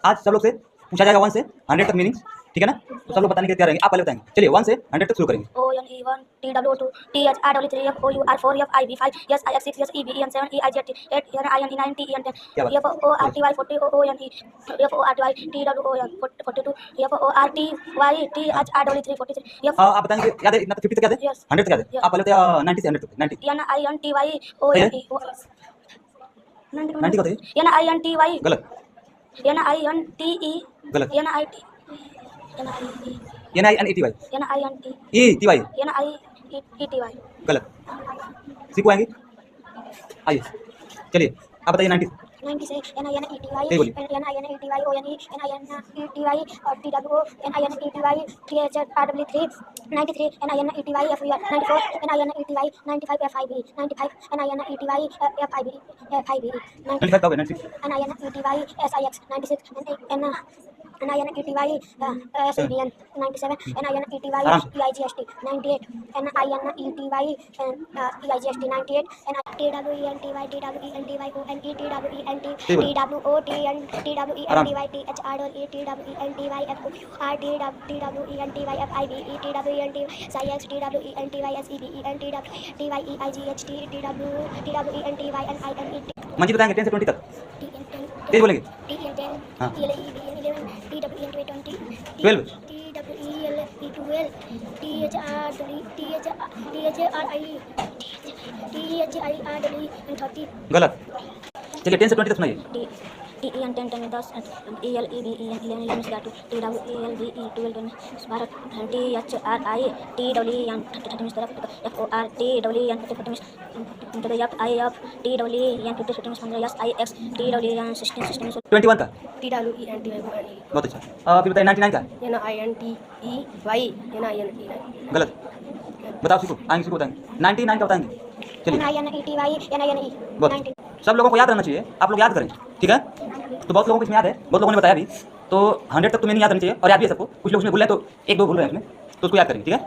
आज सब लोग से पूछा जाएगा 1 से 100 तक मीनिंग्स, ठीक है ना। तो सब लोग बताने के लिए तैयार रहेंगे। आप पहले बताएंगे, चलिए 1 से 100 तक शुरू करेंगे। ONE1 TW2 THRW3 FOUR4 FIB5 SIX6 SEBEN7 EIZ8 NINE TEN10 क्या बात FORTY 40 ONE FORTY TWON 42 FORTY THRW3 43 हाँ आप बताएंगे, याद है इतना तक 50 तक याद है? Yes. 100 तक याद है? Yes. आप पहले 90 से 100 तक 90 NINTY ONE 90 का होता है? NINTY गलत NINTE गलत NIT NINETY NINT ETY NIETY गलत। सीखो आएंगे, आइए चलिए आप बताइए 90 90 से NINETY सही बोलिए। NINETY ONE NINETY TWO NINETY THRW3 93 NINETY FUR 94 NINETY 95 FIB 95 NINETY FIB 95 कब है? 96 NINETY SIX 96 NINETY SEBN 97 NINETY आराम से। EIGST 98 NINETY EIGST 98 TWENTY TWENTY ONE सही बोलिए। आराम से। TWENTY THRWE TWENTY FOUR TWENTY FIBE TWENTY SIX TWENTY SEBEN TWEIGHT TWENTY NINET मंजी बताएंगे 10 से 20 तक, तेज बोलेंगे। हाँ 12 गलत। चलिए 10 से 20 तक सुनाइए। TEN 10 10 10 ELEBEN 11 11 12 TWELVE 12 THRI TWEN 30 FOR TWEN 40 FIF TWEN 50 SIX TWEN 16 21 का TWENTY बहुत अच्छा। फिर बताइए 99 का NINTEY NINET गलत। बताओ सीखो आएंगे, सीखो बताएंगे 99 का बताएंगे। चलिए NINETY NINE बहुत 90 सब लोगों को याद रहना चाहिए, आप लोग याद करें, ठीक है। तो बहुत लोगों को इसमें याद है, बहुत लोगों ने बताया भी, तो 100 तक तो मैंने याद रहना चाहिए और याद भी है सबको। कुछ लोग उसमें भूल रहे हैं, तो 1 2 भूल रहे हैं उसमें, तो उसको याद करेंगे, ठीक है।